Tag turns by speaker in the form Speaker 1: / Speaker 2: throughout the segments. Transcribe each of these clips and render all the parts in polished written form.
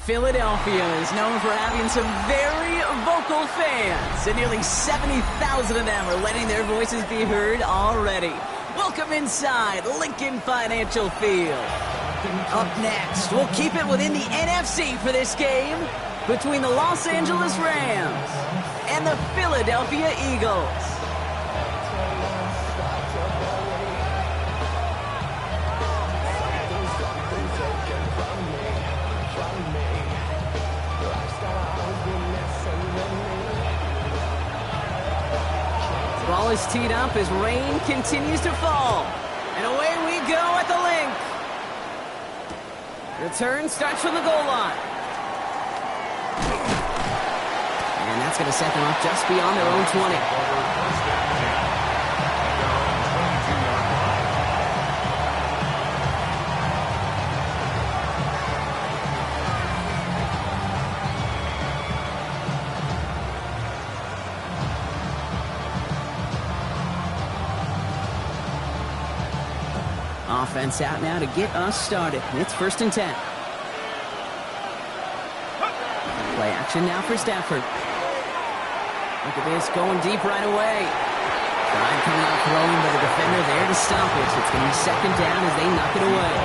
Speaker 1: Philadelphia is known for having some very vocal fans, and nearly 70,000 of them are letting their voices be heard already. Welcome inside Lincoln Financial Field. Up next, we'll keep it within the NFC for this game between the Los Angeles Rams and the Philadelphia Eagles. Ball is teed up as rain continues to fall. And away we go at the link. Return starts from the goal line. And that's going to set them up just beyond their own 20. Offense out now to get us started. It's 1st and 10. Play action now for Stafford. Look at this, going deep right away. Brian coming out throwing, but a defender there to stop it. So it's going to be 2nd down as they knock it away.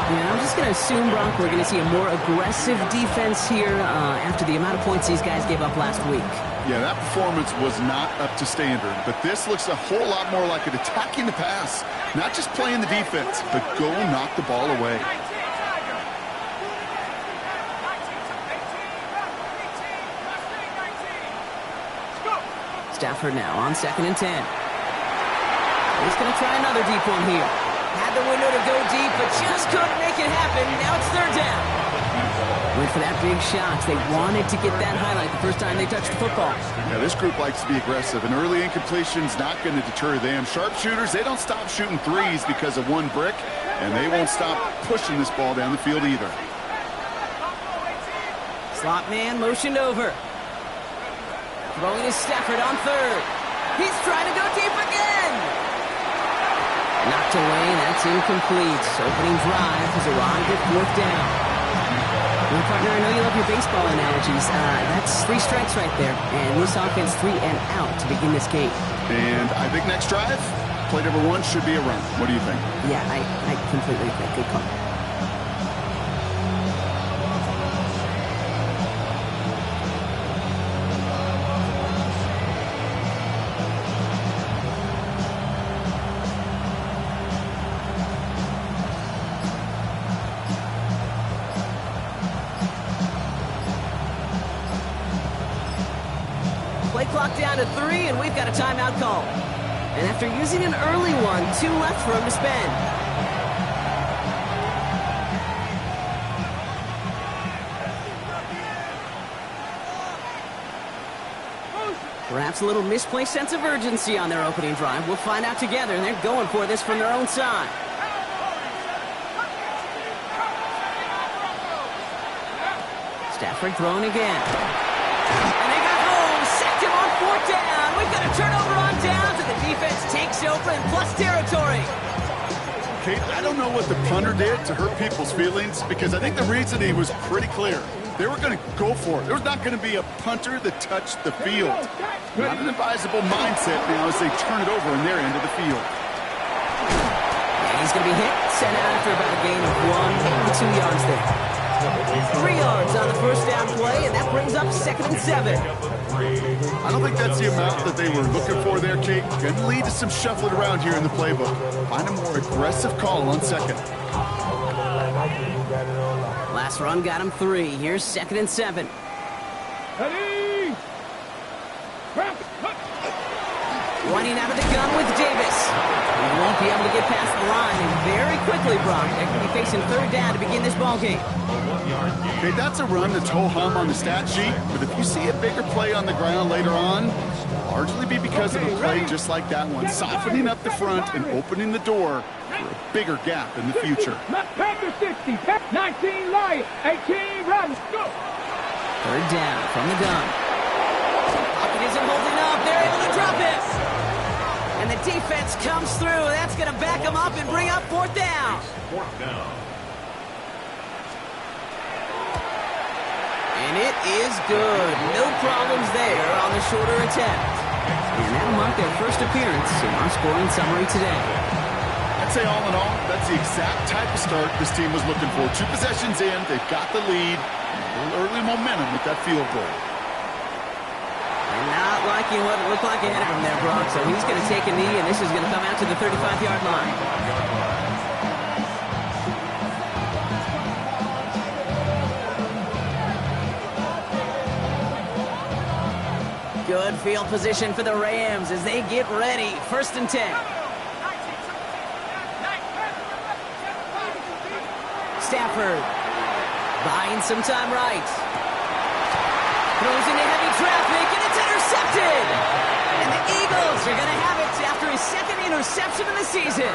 Speaker 1: And I'm just going to assume, Brock, we're going to see a more aggressive defense here after the amount of points these guys gave up last week.
Speaker 2: Yeah, that performance was not up to standard, but this looks a whole lot more like it attacking the pass. Not just playing the defense, but go knock the ball away.
Speaker 1: Stafford now on 2nd and 10. He's going to try another deep one here. Had the window to go deep, but just couldn't make it happen. Now it's 3rd down. Went for that big shot. They wanted to get that highlight the first time they touched the football.
Speaker 2: Yeah, this group likes to be aggressive. An early incompletion's not going to deter them. Sharpshooters, they don't stop shooting threes because of one brick, and they won't stop pushing this ball down the field either.
Speaker 1: Slot man motioned over. Throwing is Stafford on 3rd. He's trying to go deep again. Knocked away, that's incomplete. Opening drive has arrived at 4th down. Well, partner, I know you love your baseball analogies. That's 3 strikes right there. And this offense 3 and out to begin this game.
Speaker 2: And I think next drive, play number 1 should be a run. What do you think?
Speaker 1: Yeah, I completely agree. Good call. Play clock down to 3, and we've got a timeout call. And after using an early one, 2 left for him to spend. Perhaps a little misplaced sense of urgency on their opening drive. We'll find out together, and they're going for this from their own side. Stafford throwing again. Down. We've got a turnover on downs, and the defense takes over in plus territory.
Speaker 2: Kate, I don't know what the punter did to hurt people's feelings, because I think the reasoning was pretty clear. They were going to go for it. There's not going to be a punter that touched the field. Not an advisable mindset now as they turn it over in their end of the field.
Speaker 1: And he's going to be hit, sent out after about a gain of 1 2 yards there. 3 yards on the 1st down play, and that brings up 2nd and 7.
Speaker 2: I don't think that's the amount that they were looking for there, Kate. Going to lead to some shuffling around here in the playbook. Find a more aggressive call on 2nd.
Speaker 1: Last run got him 3. Here's 2nd and 7. Running out of the gun with Davis. He won't be able to get past the line, and very quickly, Brock, they're going to be facing 3rd down to begin this ballgame.
Speaker 2: Okay, that's a run that's ho-hum on the stat sheet, but if you see a bigger play on the ground later on, it'll largely be because of a play just like that one, softening up the front and opening the door for a bigger gap in the future.
Speaker 3: Panther 60, 19 light, 18 run, go!
Speaker 1: 3rd down from the gun. Pocket isn't holding up. They're able to drop it. And the defense comes through. That's going to back them up and bring up fourth down. And it is good. No problems there on the shorter attempt. And that'll mark their first appearance in our scoring summary today.
Speaker 2: I'd say all in all, that's the exact type of start this team was looking for. 2 possessions in, they've got the lead. A little early momentum with that field goal.
Speaker 1: And not liking what it looked like ahead of him there, Brock. So he's going to take a knee, and this is going to come out to the 35-yard line. Good field position for the Rams as they get ready. 1st and 10. Stafford buying some time right. Throws into heavy traffic, and it's intercepted. And the Eagles are going to have it after his 2nd interception of the season.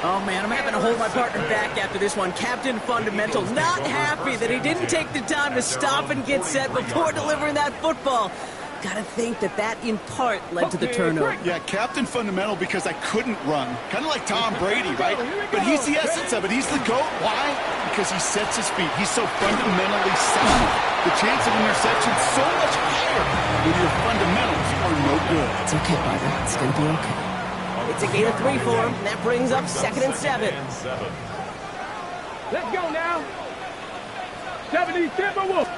Speaker 1: Oh, man, I'm having to hold my partner back after this one. Captain Fundamental not happy that he didn't take the time to stop and get set before delivering that football. Got to think that in part led to the turnover.
Speaker 2: Yeah, Captain Fundamental because I couldn't run. Kind of like Tom Brady, right? But he's the essence of it. He's the GOAT. Why? Because he sets his feet. He's so fundamentally sound. The chance of interception so much higher when your fundamentals are no good.
Speaker 1: It's okay, brother. It's going to be okay. It's a gain of 3 for him. That brings up 2nd and 7.
Speaker 3: Let's go now. 70 Timberwolves.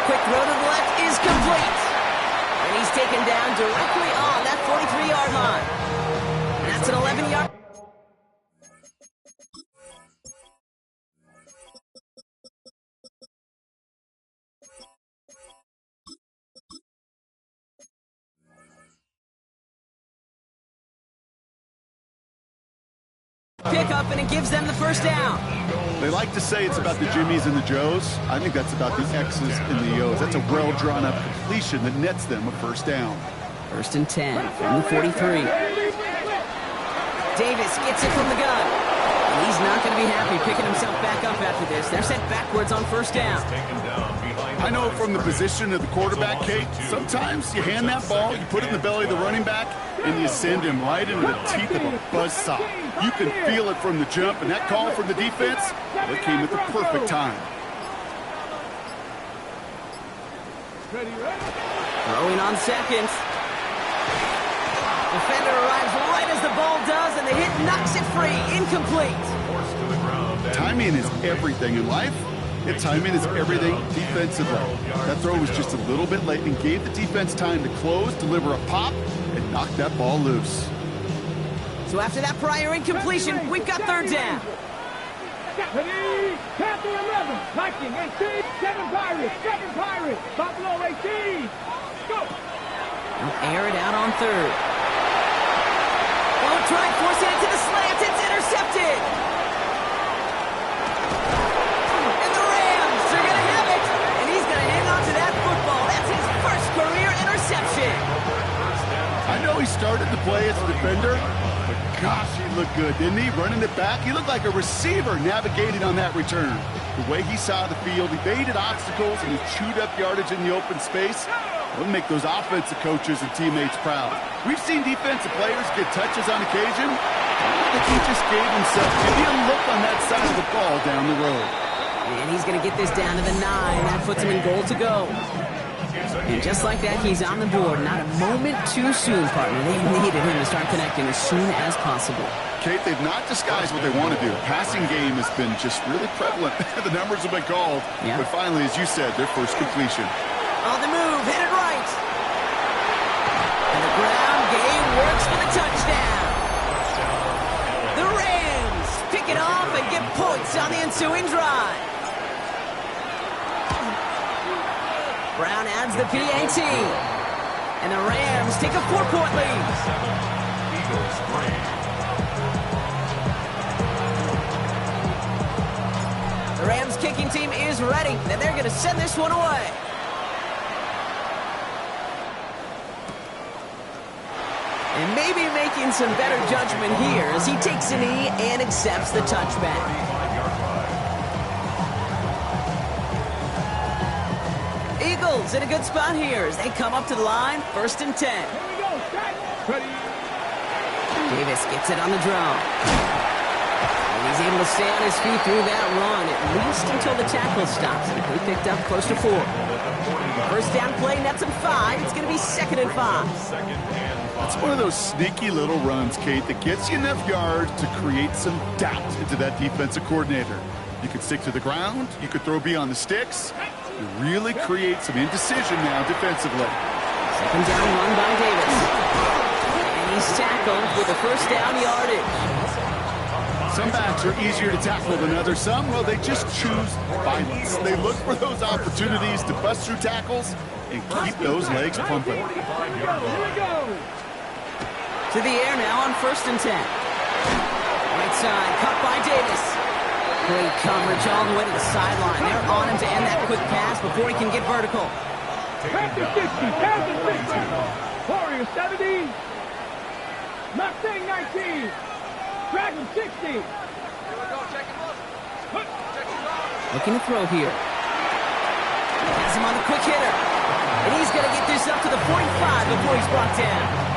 Speaker 1: Quick throw to the left is complete. And he's taken down directly on that 43-yard line. And that's an 11-yard. Pick up, and it gives them the 1st down.
Speaker 2: They like to say it's about the Jimmies and the Joes. I think that's about the X's and the O's. That's a well-drawn-up completion that nets them a 1st down.
Speaker 1: 1st and 10 from the 43. Davis gets it from the gun. And he's not going to be happy picking himself back up after this. They're set backwards on 1st down.
Speaker 2: I know from the position of the quarterback, Kate, sometimes you hand that ball, you put it in the belly of the running back, and you send him right into the teeth of a buzzsaw. You can feel it from the jump, and that call from the defense, it came at the perfect time.
Speaker 1: Throwing on 2nd. Defender arrives right as the ball does, and the hit knocks it free. Incomplete.
Speaker 2: Timing is everything in life. And timing is everything defensively. That throw was just a little bit late and gave the defense time to close, deliver a pop, and knock that ball loose.
Speaker 1: So after that prior incompletion, we've got 3rd down.
Speaker 3: Panther 11, Viking 18, 7 Pirates, 7 Pirates, Buffalo 18. Go!
Speaker 1: They'll air it out on 3rd. Oh, try forcing it to the slant. It's intercepted. And the Rams are going to have it. And he's going to hang on to that football. That's his 1st career interception.
Speaker 2: I know he started the play as a defender, but gosh, he looked good, didn't he? Running it back, he looked like a receiver navigating on that return. The way he saw the field, he evaded obstacles, and he chewed up yardage in the open space. It'll make those offensive coaches and teammates proud. We've seen defensive players get touches on occasion. I think he just gave himself maybe a look on that side of the ball down the road.
Speaker 1: And he's going to get this down to the 9. That puts him in goal to go. And just like that, he's on the board. Not a moment too soon, partner. They needed him to start connecting as soon as possible.
Speaker 2: Kate, they've not disguised what they want to do. Passing game has been just really prevalent. The numbers have been called. Yeah. But finally, as you said, their 1st completion.
Speaker 1: On the move, headed right. And the ground game works for the touchdown. The Rams pick it off and get points on the ensuing drive. Brown adds the PAT. And the Rams take a 4-point lead. The Rams kicking team is ready, and they're going to send this one away. And maybe making some better judgment here as he takes a knee and accepts the touchback. Eagles in a good spot here as they come up to the line, 1st and 10.
Speaker 3: Here we go. Set. Ready.
Speaker 1: Davis gets it on the draw. And he's able to stay on his feet through that run, at least until the tackle stops. And he picked up close to 4. First down play, nets him 5. It's going to be 2nd and 5.
Speaker 2: It's one of those sneaky little runs, Kate, that gets you enough yards to create some doubt into that defensive coordinator. You could stick to the ground. You could throw beyond the sticks. You really create some indecision now defensively.
Speaker 1: 2nd down run by Davis. And he's tackled with a 1st down yardage.
Speaker 2: Some backs are easier to tackle than others. Some, well, they just choose violence. They look for those opportunities to bust through tackles and keep those legs pumping.
Speaker 3: Here we go.
Speaker 1: To the air now on 1st and 10. Right side, cut by Davis. Great coverage all the way to the sideline. They're on him to end that quick pass before he can get vertical.
Speaker 3: Panthers 60. Panthers 60. Warriors 70. Mustang 19. Dragon 60.
Speaker 1: Looking to throw here. Has him on the quick hitter. And he's going to get this up to the 45 before he's brought down.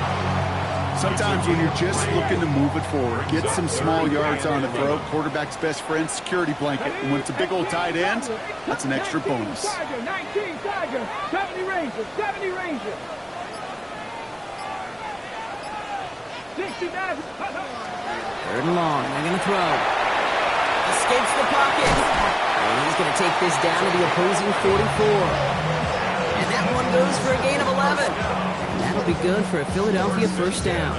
Speaker 2: Sometimes when you're just looking to move it forward, get some small yards on the throw, quarterback's best friend, security blanket. And when it's a big old tight end, that's an extra bonus.
Speaker 3: Tiger, 19 Tiger, 70 Rangers, 70 Rangers. 60 Mavs.
Speaker 1: 3rd and long, they're going to throw. Escapes the pocket. And he's going to take this down to the opposing 44. And that one goes for a gain of 11. That'll be good for a Philadelphia 1st down.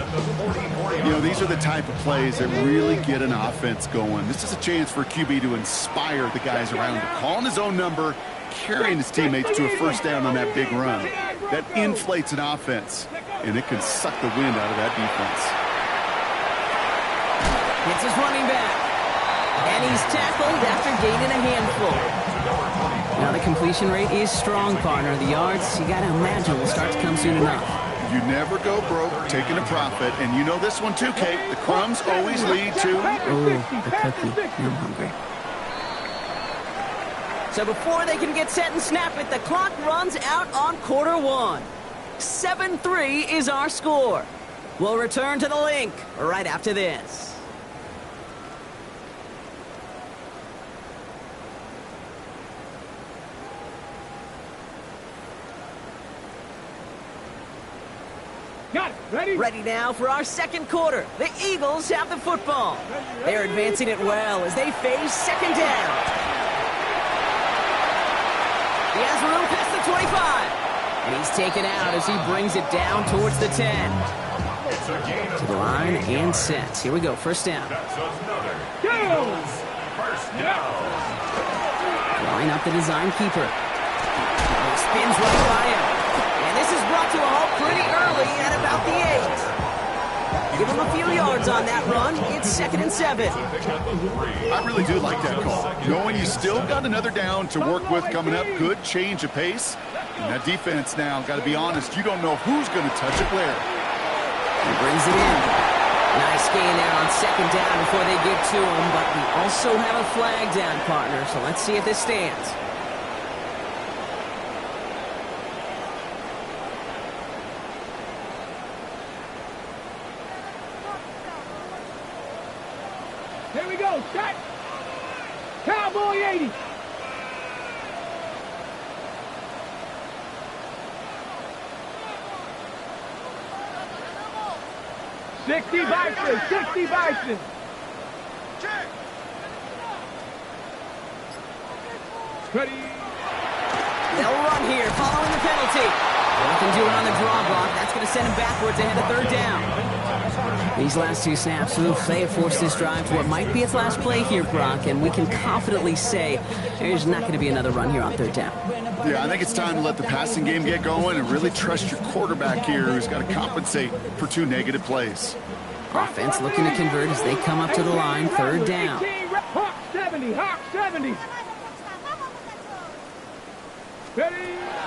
Speaker 2: You know, these are the type of plays that really get an offense going. This is a chance for QB to inspire the guys around him. Calling his own number, carrying his teammates to a 1st down on that big run. That inflates an offense, and it can suck the wind out of that defense.
Speaker 1: It's his running back. And he's tackled after gaining a handful. Now the completion rate is strong, partner. The yards, you got to imagine, will start to come soon enough.
Speaker 2: You never go broke taking a profit, and you know this one too, Kate. The crumbs always lead to...
Speaker 1: Ooh, the cookie. I'm hungry. So before they can get set and snap it, the clock runs out on quarter 1. 7-3 is our score. We'll return to the link right after this.
Speaker 3: Got it. Ready?
Speaker 1: Ready now for our 2nd quarter. The Eagles have the football. They're advancing it well as they face 2nd down. He has room past the 25. And he's taken out as he brings it down towards the 10. To the line and sets. Here we go. 1st down. Line up the design keeper. He spins right by him. And this is brought to a halt pretty early at about the 8. Give him a few yards on that run. It's 2nd and 7.
Speaker 2: I really do like that call. Knowing you still got another down to work with coming up, good change of pace. And that defense now, got to be honest, you don't know who's going to touch it where.
Speaker 1: He brings it in. Nice gain there on 2nd down before they get to him, but we also have a flag down, partner, so let's see if this stands.
Speaker 3: Here we go. Set. Cowboy 80. $60 Bison. $60 Bison. Ready.
Speaker 1: They'll run here following the penalty. Nothing doing on the draw block. That's going to send him backwards ahead of 3rd down. These last 2 snaps, they have forced this drive to what might be its last play here, Brock, and we can confidently say there's not going to be another run here on 3rd down.
Speaker 2: Yeah, I think it's time to let the passing game get going and really trust your quarterback here who's got to compensate for 2 negative plays.
Speaker 1: Offense looking to convert as they come up to the line, 3rd down.
Speaker 3: Hawk 70. Hawk 70. Ready.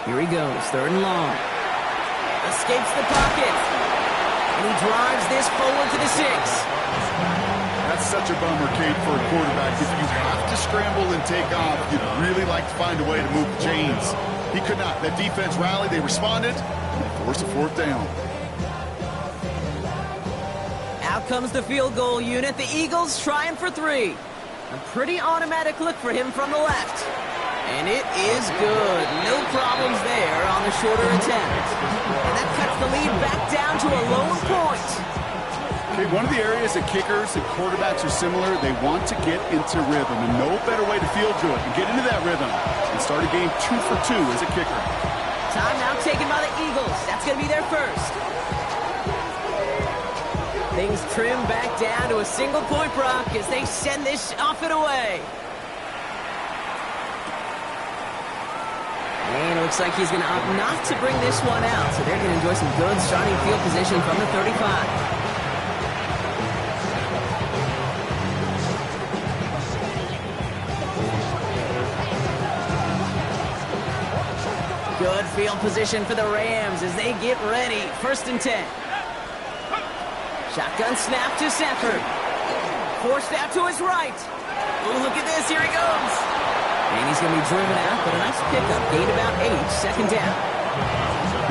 Speaker 1: Here he goes, 3rd and long. Escapes the pocket. And he drives this forward to the 6.
Speaker 2: That's such a bummer, Kate, for a quarterback. If you have to scramble and take off, you'd really like to find a way to move the chains. He could not. That defense rallied. They responded. And they forced a fourth down.
Speaker 1: Out comes the field goal unit. The Eagles trying for 3. A pretty automatic look for him from the left. And it is good. No problems there on the shorter attempt. And that cuts the lead back down to a lone point.
Speaker 2: Okay, one of the areas that kickers and quarterbacks are similar, they want to get into rhythm. And no better way to feel good and get into that rhythm and start a game 2 for 2 as a kicker.
Speaker 1: Timeout taken by the Eagles. That's going to be their first. Things trim back down to a single-point Brock as they send this off and away. And it looks like he's going to opt not to bring this one out, so they're going to enjoy some good starting field position from the 35. Good field position for the Rams as they get ready. 1st and 10. Shotgun snap to Stafford. Forced out to his right. Oh, look at this. Here he goes. And he's going to be driven out, but a nice pickup. Gain about 8. 2nd down.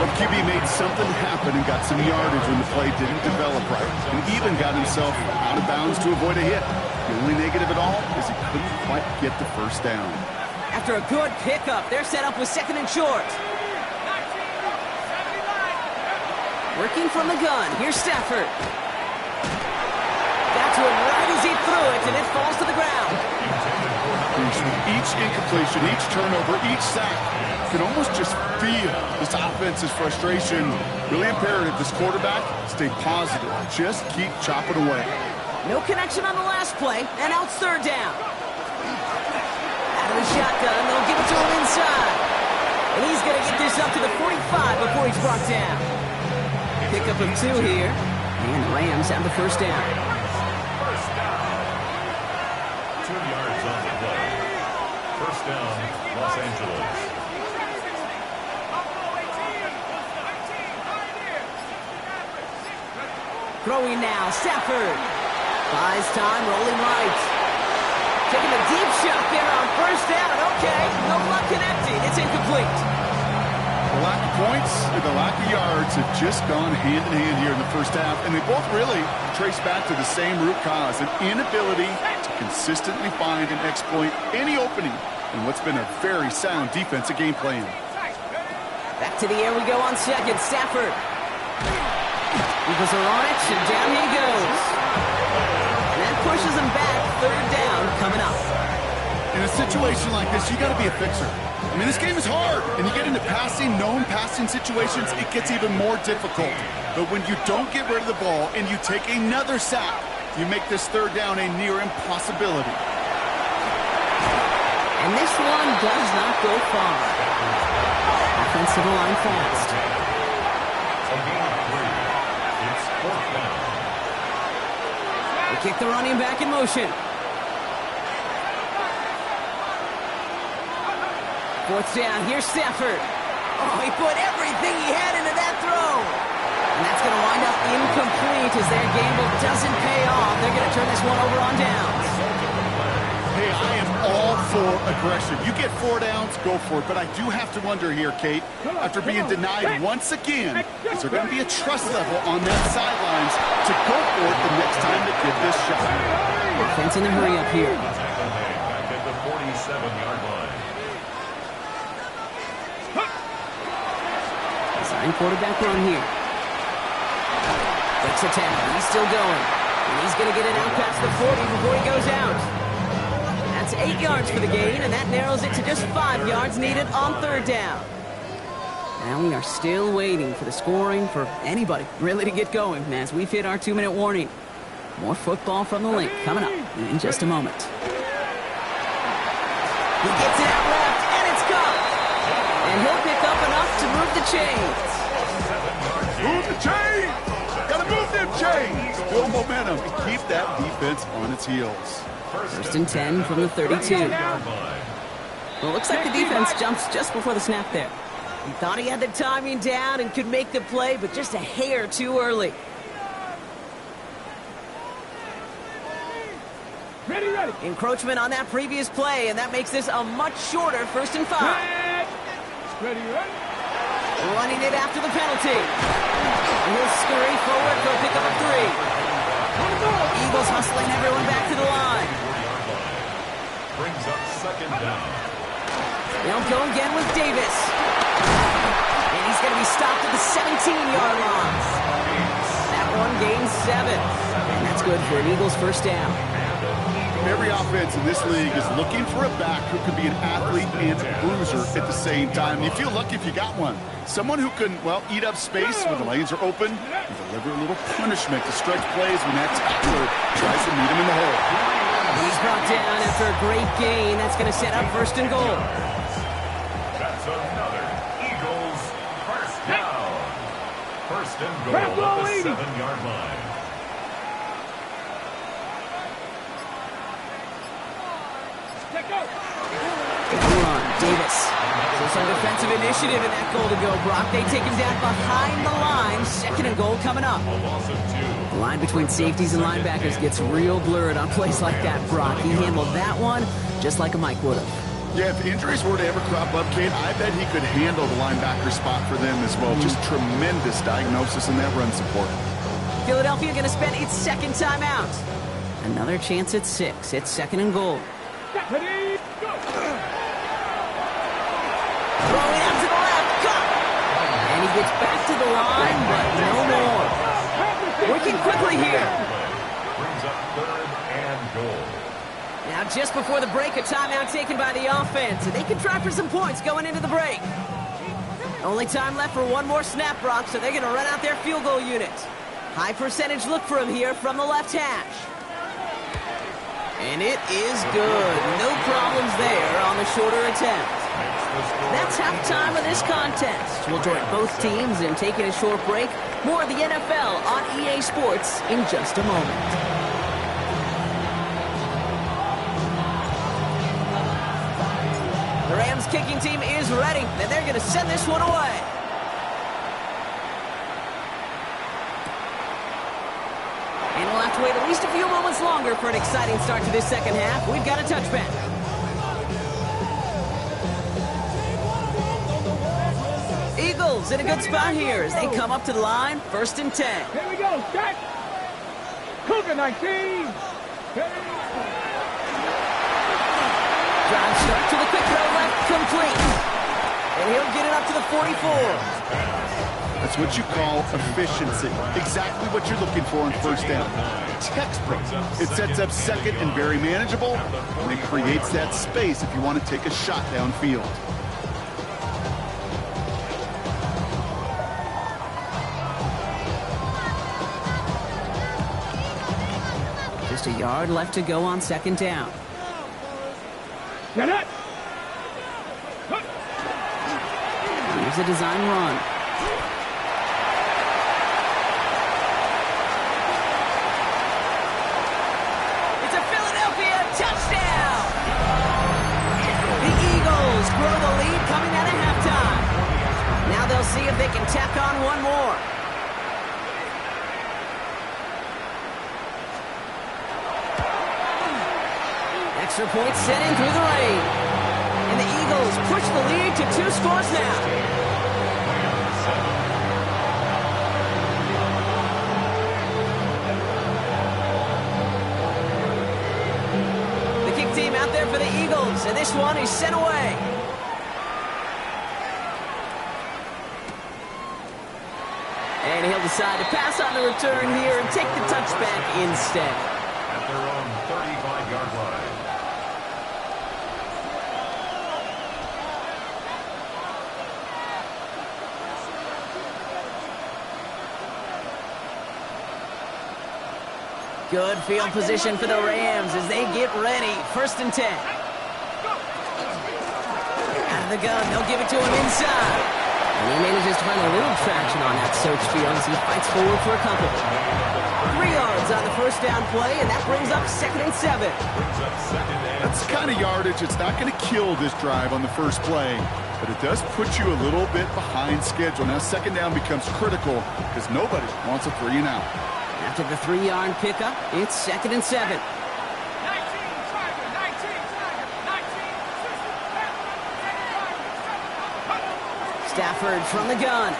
Speaker 2: Well, QB made something happen and got some yardage when the play didn't develop right. And even got himself out of bounds to avoid a hit. The only negative at all is he couldn't quite get the first down.
Speaker 1: After a good pickup, they're set up with 2nd and short. Working from the gun. Here's Stafford. Got to him right as he threw it, and it falls to the ground.
Speaker 2: Each incompletion, each turnover, each sack, you can almost just feel this offense's frustration. Really imperative, this quarterback, stay positive. Just keep chopping away.
Speaker 1: No connection on the last play, and out 3rd down. Out of the shotgun, they'll give it to him inside. And he's going to get this up to the 45 before he's brought down. Pickup of 2 here, and the Rams have the 1st down.
Speaker 4: 2 yards on the play. 1st down, Los Angeles.
Speaker 1: Throwing now, Stafford. Buys time, rolling right. Taking a deep shot there on 1st down. Okay, no luck connecting. It's incomplete.
Speaker 2: The lack of points and the lack of yards have just gone hand in hand here in the 1st half, and they both really trace back to the same root cause, an inability to consistently find and exploit any opening in what's been a very sound defensive game plan.
Speaker 1: Back to the air we go on 2nd. Stafford. Eagles are on it, and down he goes. And that pushes him back. 3rd down coming up.
Speaker 2: In a situation like this, you got to be a fixer. I mean, this game is hard, and you get into known passing situations, it gets even more difficult. But when you don't get rid of the ball and you take another sack, you make this 3rd down a near impossibility.
Speaker 1: And this one does not go far. Offensive line fast.
Speaker 4: It's 4th down.
Speaker 1: They kick the running back in motion. 4th down, here's Stafford. Oh, he put everything he had into that throw. And that's going to wind up incomplete as their gamble doesn't pay off. They're going to turn this one over on downs.
Speaker 2: Hey, I am all for aggression. You get 4 downs, go for it. But I do have to wonder here, Kate, after being denied once again, is there going to be a trust level on that sidelines to go for it the next time they get this shot?
Speaker 1: Defense in the hurry up here.
Speaker 4: Back at the 47-yard line.
Speaker 1: Quarterback run here. Breaks a tackle. He's still going. And he's going to get it out past the 40 before he goes out. That's 8 yards for the gain, and that narrows it to just 5 yards needed on 3rd down. And we are still waiting for the scoring for anybody really to get going as we've hit our 2-minute warning. More football from the Link coming up in just a moment. He gets it out left, and it's caught. And he'll pick up enough to move the chains.
Speaker 2: Move the chains! Gotta move them chains! Build momentum and keep that defense on its heels.
Speaker 1: 1st and 10 from the 32. Well, it looks like the defense jumps just before the snap there. He thought he had the timing down and could make the play, but just a hair too early.
Speaker 3: Ready.
Speaker 1: Encroachment on that previous play, and that makes this a much shorter 1st and 5.
Speaker 3: Ready, ready.
Speaker 1: Running it after the penalty. He'll scurry forward for a pickup of 3. Eagles hustling everyone back to the line.
Speaker 4: Brings up second down.
Speaker 1: They'll go again with Davis. And he's going to be stopped at the 17-yard line. That one gains 7. And that's good for an Eagles first down.
Speaker 2: Every offense in this league is looking for a back who can be an athlete and a bruiser at the same time. You feel lucky if you got one. Someone who can, well, eat up space when the lanes are open and deliver a little punishment to stretch plays when that tackler tries to meet him in the hole.
Speaker 1: He's brought down after a great gain. That's going to set up first and goal.
Speaker 4: That's another Eagles first down. First and goal at the 7-yard line.
Speaker 1: Run, Davis. So some defensive initiative in that goal to go. Brock, they take him down behind the line. Second and goal coming up.
Speaker 4: A loss of 2.
Speaker 1: The line between safeties and linebackers gets real blurred on plays like that, Brock. He handled that one just like a Mike would have.
Speaker 2: Yeah, if injuries were to ever crop up, Kate, I bet he could handle the linebacker spot for them as well. Just tremendous diagnosis in that run support.
Speaker 1: Philadelphia going to spend its second timeout. Another chance at 6. It's second and goal.
Speaker 3: Ready, go.
Speaker 1: Throwing out to the left. Cut! And he gets back to the line, but no more. Working quickly here.
Speaker 4: Brings up third and goal.
Speaker 1: Now, just before the break, a timeout taken by the offense. And they can try for some points going into the break. Only time left for one more snap, Brock, so they're going to run out their field goal unit. High percentage look for him here from the left hash. And it is good. No problems there on the shorter attempt. That's halftime of this contest. We'll join both teams in taking a short break. More of the NFL on EA Sports in just a moment. The Rams kicking team is ready, and they're going to send this one away. And we'll have to wait at least a few moments longer for an exciting start to this second half. We've got a touchback. Eagles in a good spot here as they come up to the line, 1st and 10.
Speaker 3: Here we go, set. Cougar 19.
Speaker 1: Drive start to the quick throw left, complete. And he'll get it up to the 44.
Speaker 2: That's what you call efficiency. Exactly what you're looking for on first down. Textbook. It sets up second and very manageable, and it creates that space if you want to take a shot downfield.
Speaker 1: Just a yard left to go on second down.
Speaker 3: Get it.
Speaker 1: Here's a design run. It's a Philadelphia touchdown! The Eagles grow the lead coming out of halftime. Now they'll see if they can tack on one more. Extra point set in through the rain. And the Eagles push the lead to 2 scores now. The kick team out there for the Eagles, and this one is sent away. And he'll decide to pass on the return here and take the touchback instead.
Speaker 4: At their own 35-yard line.
Speaker 1: Good field position for the Rams as they get ready. 1st and 10. Out of the gun, they'll give it to him inside. And he manages to find a little traction on that search field as he fights forward for a couple. 3 yards on the first down play, and that brings up 2nd and 7.
Speaker 2: That's the kind of yardage it's not going to kill this drive on the first play, but it does put you a little bit behind schedule. Now second down becomes critical because nobody wants a 3 and out.
Speaker 1: After the 3-yard pickup, it's 2nd and 7. Stafford from the gun.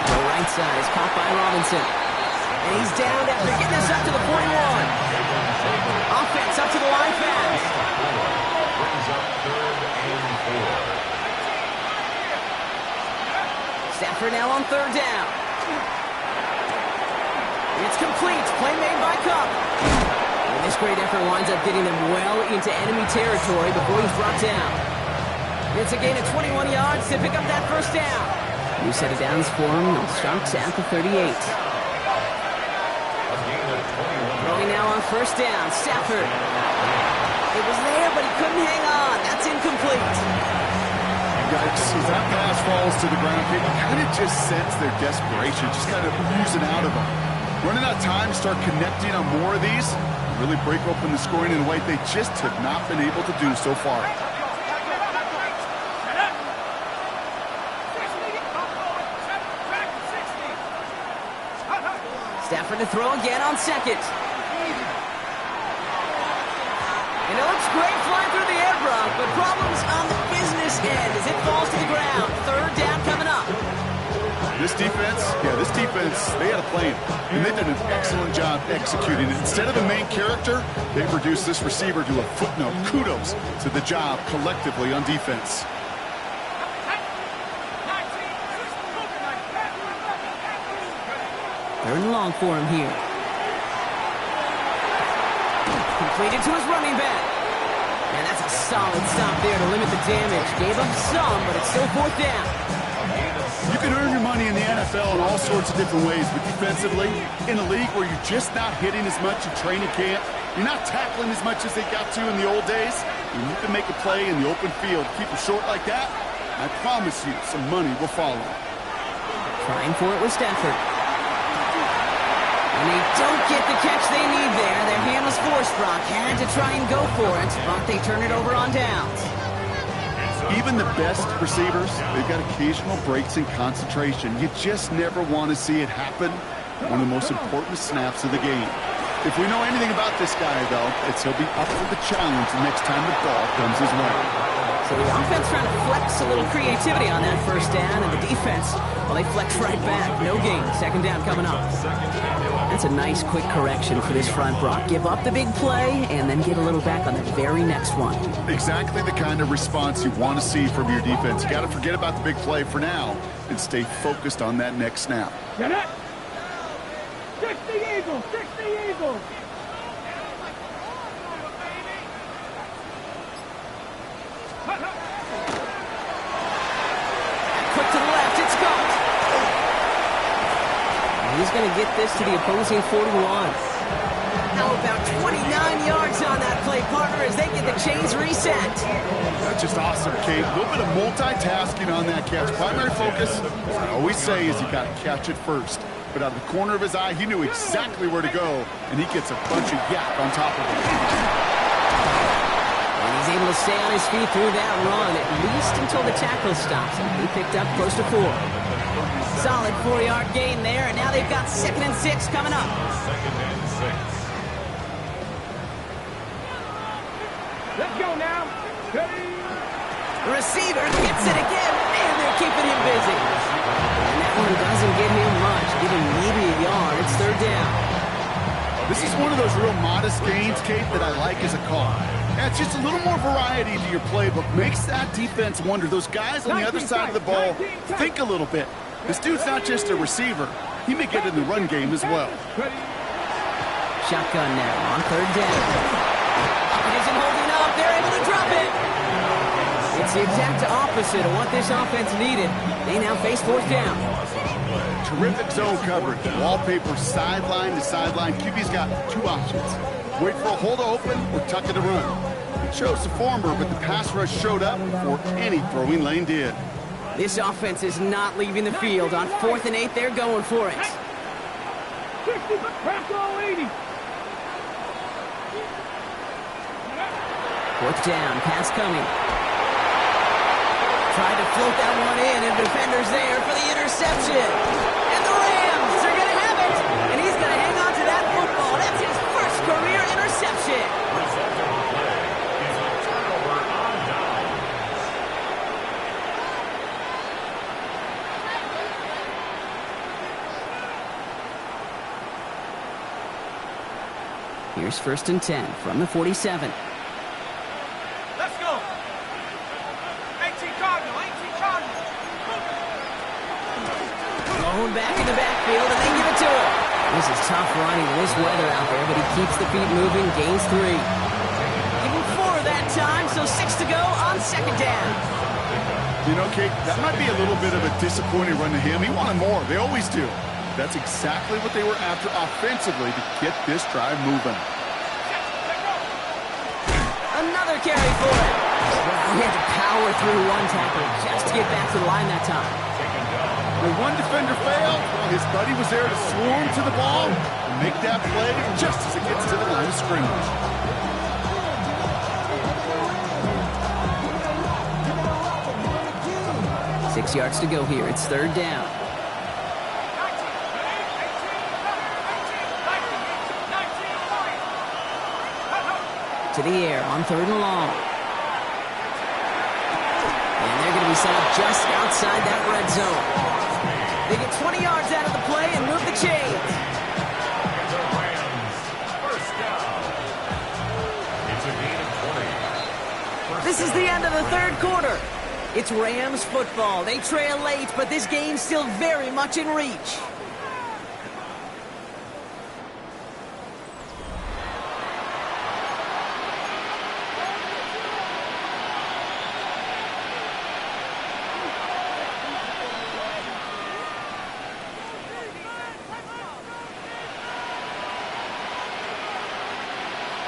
Speaker 1: The right side is caught by Robinson. And he's down after getting this up to the 41. Offense up to the line fast.
Speaker 4: Brings up 3rd and 4.
Speaker 1: Stafford now on 3rd down. It's complete. Play made by Kupp. And this great effort winds up getting them well into enemy territory before he's brought down. It's a gain of 21 yards to pick up that 1st down. New set of downs for him. The Sharks at the 38. Throwing now on 1st down. Stafford. It was there, but he couldn't hang on. That's incomplete.
Speaker 2: Guys, as that pass falls to the ground, you kind of just sense their desperation, just kind of oozing out of them. Running out of time, start connecting on more of these, really break open the scoring in a way they just have not been able to do so far.
Speaker 1: Stafford to throw again on 2nd. And it looks great flying through the air, Brock, but problems on the business end as it falls to the ground. 3rd down coming up.
Speaker 2: This defense, they had a plan, and they did an excellent job executing it. Instead of a main character, they reduced this receiver to a footnote. Kudos to the job collectively on defense.
Speaker 1: Third and long for him here. Completed to his running back. And that's a solid stop there to limit the damage. Gave up some, but it's still 4th down.
Speaker 2: You can earn your money in the NFL in all sorts of different ways, but defensively, in a league where you're just not hitting as much in training camp, you're not tackling as much as they got to in the old days, and you can make a play in the open field, keep it short like that, I promise you some money will follow.
Speaker 1: Trying for it with Stafford. And they don't get the catch they need there. Their hand was forced, Brock. Had to try and go for it, but they turn it over on downs.
Speaker 2: Even the best receivers, they've got occasional breaks in concentration. You just never want to see it happen. One of the most important snaps of the game. If we know anything about this guy, though, it's he'll be up for the challenge the next time the ball comes his way.
Speaker 1: So the offense trying to flex a little creativity on that 1st down, and the defense, well, they flex right back. No gain. 2nd down coming up. That's a nice, quick correction for this front, Brock. Give up the big play and then get a little back on the very next one.
Speaker 2: Exactly the kind of response you want to see from your defense. You got to forget about the big play for now and stay focused on that next snap.
Speaker 3: Get it! 60 Eagles! 60 Eagles!
Speaker 1: Quick to the left, it's caught. He's going to get this to the opposing 41. How about 29 yards on that play, partner, as they get the chains reset.
Speaker 2: That's just awesome, Kate. A little bit of multitasking on that catch. Primary focus, as I always say, is you got to catch it first. But out of the corner of his eye, he knew exactly where to go, and he gets a bunch of yak on top of it.
Speaker 1: And he's able to stay on his feet through that run, at least until the tackle stops him. He picked up close to 4. Solid 4-yard gain there, and now they've got 2nd and 6 coming up.
Speaker 4: 2nd and 6.
Speaker 3: Let's go now.
Speaker 1: Receiver gets it again, and they're keeping him busy. And that one doesn't get him much, giving maybe a yard. It's 3rd down.
Speaker 2: This is one of those real modest gains, Kate, that I like as a call. Yeah, it's just a little more variety to your playbook. Makes that defense wonder. Those guys on the other side of the ball think a little bit. This dude's not just a receiver. He may get in the run game as well.
Speaker 1: Shotgun now on 3rd down. It isn't holding up. They're able to drop it. It's the exact opposite of what this offense needed. They now face 4th down.
Speaker 2: Terrific zone coverage. Wallpaper sideline to sideline. QB's got 2 options. Wait for a hole to open or tuck it to run. It chose the former, but the pass rush showed up before any throwing lane did.
Speaker 1: This offense is not leaving the field. On 4th and 8, they're going for it.
Speaker 3: 60, back all 80.
Speaker 1: 4th down, pass coming. Tried to float that one in, and defenders there for the interception. And the Rams are going to have it. And he's going to hang on to that football. That's his first career interception. Here's 1st and 10 from the 47.
Speaker 3: Let's go. 18 Cardinal, 18 Cardinal.
Speaker 1: Thrown back in the backfield, and they give it to him. This is tough running in this weather out there, but he keeps the feet moving, gains 3. Give him 4 that time, so 6 to go on 2nd down.
Speaker 2: You know, Kate, that might be a little bit of a disappointing run to him. He wanted more. They always do. That's exactly what they were after offensively to get this drive moving.
Speaker 1: Another carry for it. He had to power through one tackle just to get back to the line that time.
Speaker 2: When one defender failed, well, his buddy was there to swarm to the ball and make that play just as it gets to the line of scrimmage.
Speaker 1: Six yards to go here. It's 3rd down. To the air on 3rd and long. And they're going to be set up just outside that red zone. They get 20 yards out of the play and move the chains.
Speaker 4: The Rams, 1st down. It's a gain of 20.
Speaker 1: This is the end of the 3rd quarter. It's Rams football. They trail late, but this game's still very much in reach.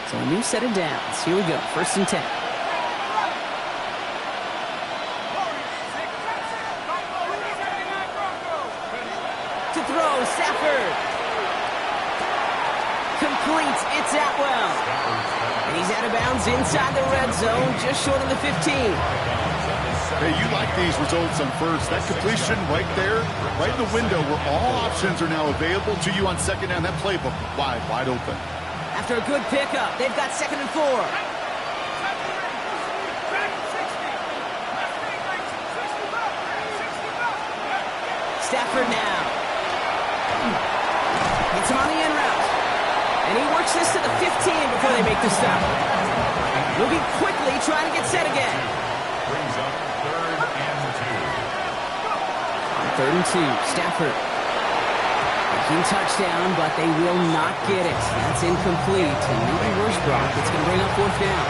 Speaker 1: So a new set of downs. Here we go. 1st and 10. To throw, Stafford. Complete. It's Atwell. And he's out of bounds inside the red zone, just short of the 15.
Speaker 2: Hey, you like these results on 1st. That completion right there, right in the window where all options are now available to you on 2nd down. That playbook wide open.
Speaker 1: After a good pickup, they've got 2nd and 4. Stafford now. Hits him on the in route. And he works this to the 15 before they make the stop. Moving quickly, trying to get set again.
Speaker 4: Brings up 3rd and 2.
Speaker 1: On 3rd and 2, Stafford. Making touchdown, but they will not get it. That's incomplete. And maybe worse, Brock, it's going to bring up 4th down.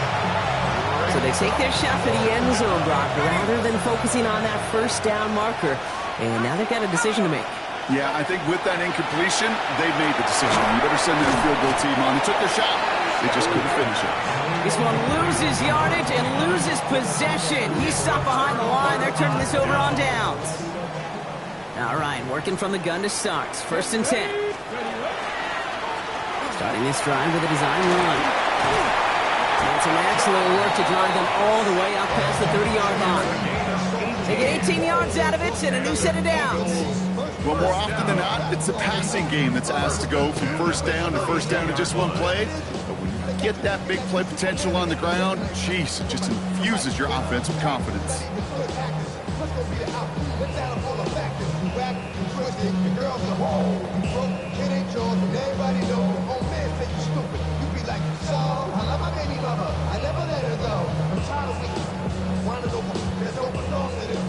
Speaker 1: So they take their shot for the end zone, Brock, rather than focusing on that 1st down marker. And now they've got a decision to make.
Speaker 2: Yeah, I think with that incompletion, they've made the decision. You better send that field goal team on. They took their shot. They just couldn't finish it.
Speaker 1: This one loses yardage and loses possession. He's stopped behind the line. They're turning this over on downs. All right, working from the gun to start. 1st and 10. Starting this drive with a design run. And some excellent work to drive them all the way up past the 30-yard line. They get 18 yards out of it and a new set of downs.
Speaker 2: Well, more often than not, it's a passing game that's asked to go from 1st down to 1st down in just one play. But when you get that big play potential on the ground, jeez, it just infuses your offense with confidence.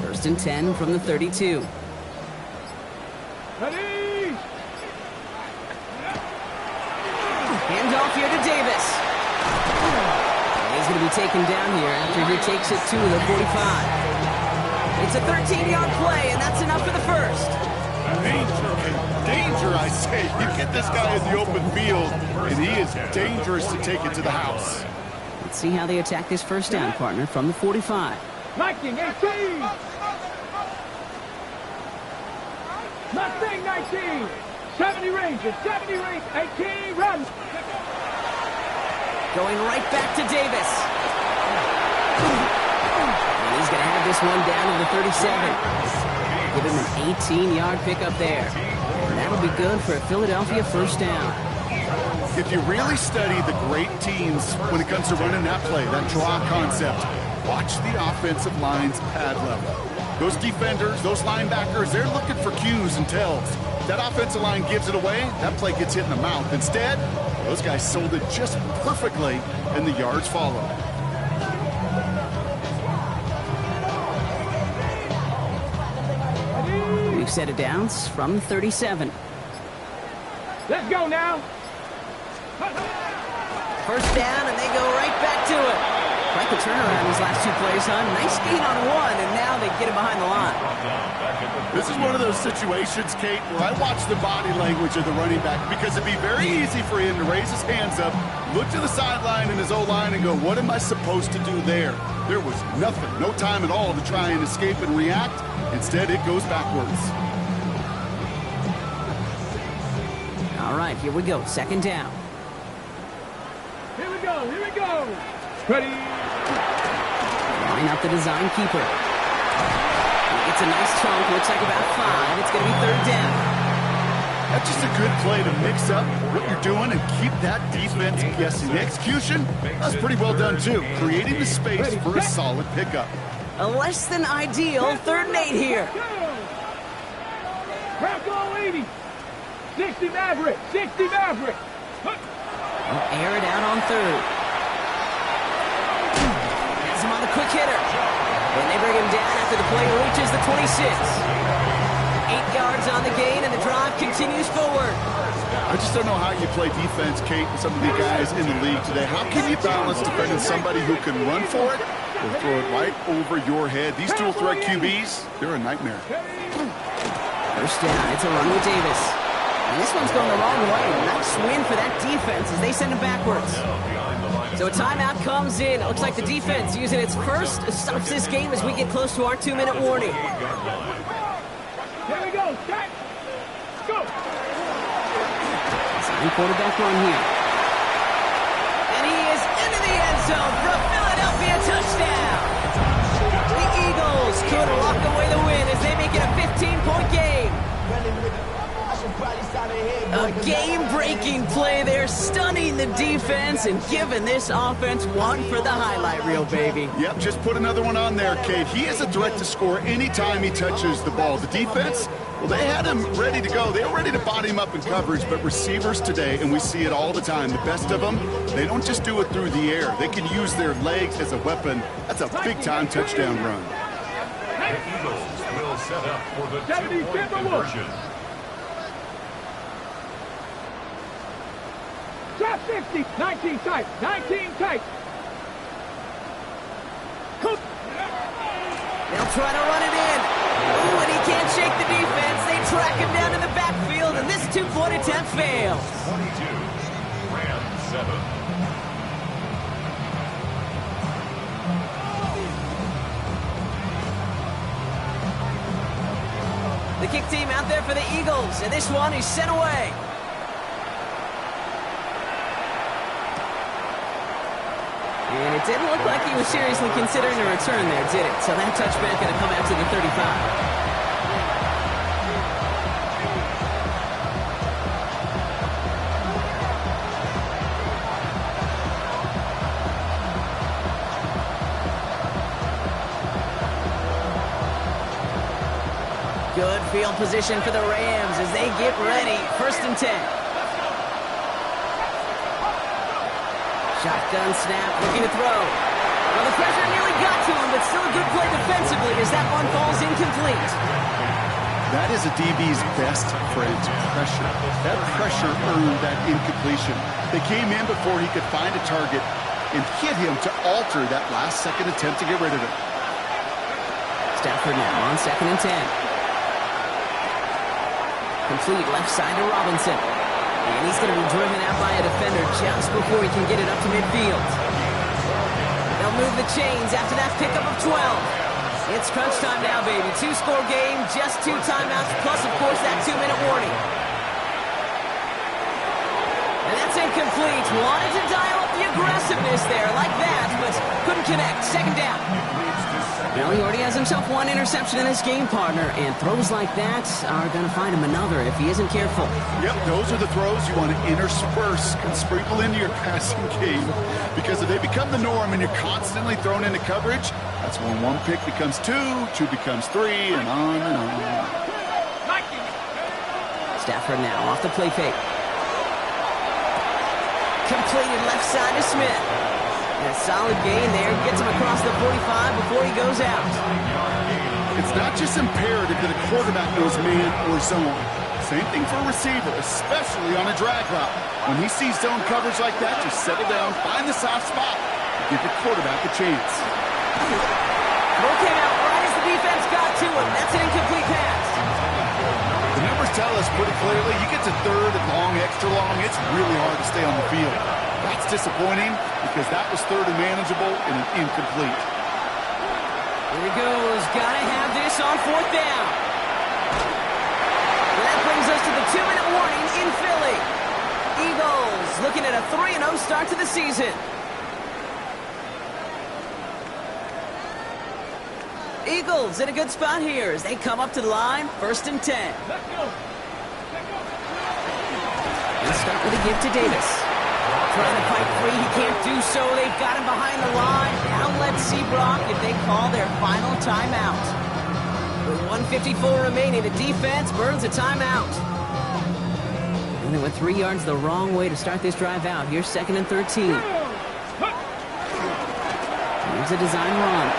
Speaker 1: First and 10 from the 32.
Speaker 3: Ready?
Speaker 1: Handoff here to Davis. And he's going to be taken down here after he takes it to the 45. It's a 13-yard play, and that's enough for the 1st.
Speaker 2: Danger, I say. You get this guy in the open field, and he is dangerous to take it to the house.
Speaker 1: Let's see how they attack this 1st down, partner, from the 45.
Speaker 3: Viking 18. Mustang 19. 70 Rangers, 70 Rangers, 18, run.
Speaker 1: Going right back to Davis. And he's going to have this one down to the 37. Give him an 18-yard pickup there. And that'll be good for a Philadelphia 1st down.
Speaker 2: If you really study the great teams when it comes to running that play, that draw concept, watch the offensive line's pad level. Those defenders, those linebackers, they're looking for cues and tells. That offensive line gives it away, that play gets hit in the mouth. Instead, Those guys sold it just perfectly, and the yards follow.
Speaker 1: We've set it downs from 37.
Speaker 3: Let's go now.
Speaker 1: First down, and they go right back to it. Quite the turnaround these last two plays, huh? Nice gain on one, and now they get it behind the line.
Speaker 2: This is one of those situations, Kate, where I watch the body language of the running back because it'd be very easy for him to raise his hands up, look to the sideline in his O-line and go, what am I supposed to do there? There was nothing, no time at all to try and escape and react. Instead, it goes backwards.
Speaker 1: All right, here we go. Second down.
Speaker 3: Here we go. Here we go. Ready.
Speaker 1: Line up the design keeper. It's a nice chunk. Looks like about 5. It's going to be third down.
Speaker 2: That's just a good play to mix up what you're doing and keep that defense guessing. The execution, that's pretty well done, too. Creating the space for a solid pickup.
Speaker 1: A less than ideal third and 8 here.
Speaker 3: Bronco 80. 60 Maverick. 60 Maverick.
Speaker 1: Air it out on third. Has him on the quick hitter. And they bring him down after the play reaches the 26. 8 yards on the gain, and the drive continues forward.
Speaker 2: I just don't know how you play defense, Kate, with some of the guys in the league today. How can you balance defending somebody who can run for it or throw it right over your head? These dual threat QBs, they're a nightmare.
Speaker 1: First down, it's a run with Davis. And this one's going the wrong way. Nice win for that defense as they send him backwards. So a timeout comes in. It looks like the defense using its first stops this game as we get close to our 2-minute warning.
Speaker 3: Here we go. Set. Go.
Speaker 1: Sign quarterback run here. And he is into the end zone for a Philadelphia touchdown. The Eagles could lock away the win as they make it a 15-point game. A game-breaking play there, stunning the defense and giving this offense one for the highlight reel, baby.
Speaker 2: Yep, just put another one on there, Kate. He is a threat to score anytime he touches the ball. The defense, well, they had him ready to go. They were ready to body him up in coverage, but receivers today, and we see it all the time, the best of them, they don't just do it through the air. They can use their legs as a weapon. That's a big-time touchdown run.
Speaker 4: The Eagles will set up for the two-point conversion.
Speaker 3: Drop 50. 19 tight. 19 tight.
Speaker 1: They'll try to run it in. Ooh, and he can't shake the defense. They track him down in the backfield, and this two-point attempt fails.
Speaker 4: 22, Rams 7.
Speaker 1: The kick team out there for the Eagles, and this one is sent away. And it didn't look like he was seriously considering a return there, did it? So that touchback going to come out to the 35. Good field position for the Rams as they get ready. 1st and 10. Shotgun snap, looking to throw. Well, the pressure nearly got to him, but still a good play defensively as that one falls incomplete.
Speaker 2: That is a DB's best friend, pressure. That pressure earned that incompletion. They came in before he could find a target and hit him to alter that last-second attempt to get rid of it.
Speaker 1: Stafford now on 2nd and 10. Complete left side to Robinson. And he's going to be driven out by a defender just before he can get it up to midfield. They'll move the chains after that pickup of 12. It's crunch time now, baby. 2-score game, just 2 timeouts, plus, of course, that 2-minute warning. And that's incomplete. Wanted to dial up the aggressiveness there like that, but couldn't connect. 2nd down. Well, he already has himself 1 interception in this game, partner, and throws like that are going to find him another if he isn't careful.
Speaker 2: Yep, those are the throws you want to intersperse and sprinkle into your passing game, because if they become the norm and you're constantly thrown into coverage, that's when 1 pick becomes 2, 2 becomes 3, and on and on.
Speaker 1: Stafford now off the play fake. Completed left side to Smith. And a solid gain there. Gets him across the 45 before he goes out.
Speaker 2: It's not just imperative that a quarterback knows man or zone. Same thing for a receiver, especially on a drag route. When he sees zone coverage like that, just settle down, find the soft spot, give your quarterback a chance.
Speaker 1: Throw came out right as the defense got to him. That's an incomplete pass.
Speaker 2: The numbers tell us pretty clearly, you get to third and long, extra long, it's really hard to stay on the field. That's disappointing because that was third and manageable and an incomplete.
Speaker 1: Here he goes. Gotta have this on fourth down. That brings us to the 2-minute warning in Philly. Eagles looking at a 3-0 start to the season. Eagles in a good spot here as they come up to the line, 1st and 10. Let's start with a give to Davis. Trying to fight free, he can't do so. They've got him behind the line. Now let's see, Brock, if they call their final timeout. With 1:54 remaining, the defense burns a timeout. And they went 3 yards the wrong way to start this drive out. Here's 2nd and 13. Here's a design run.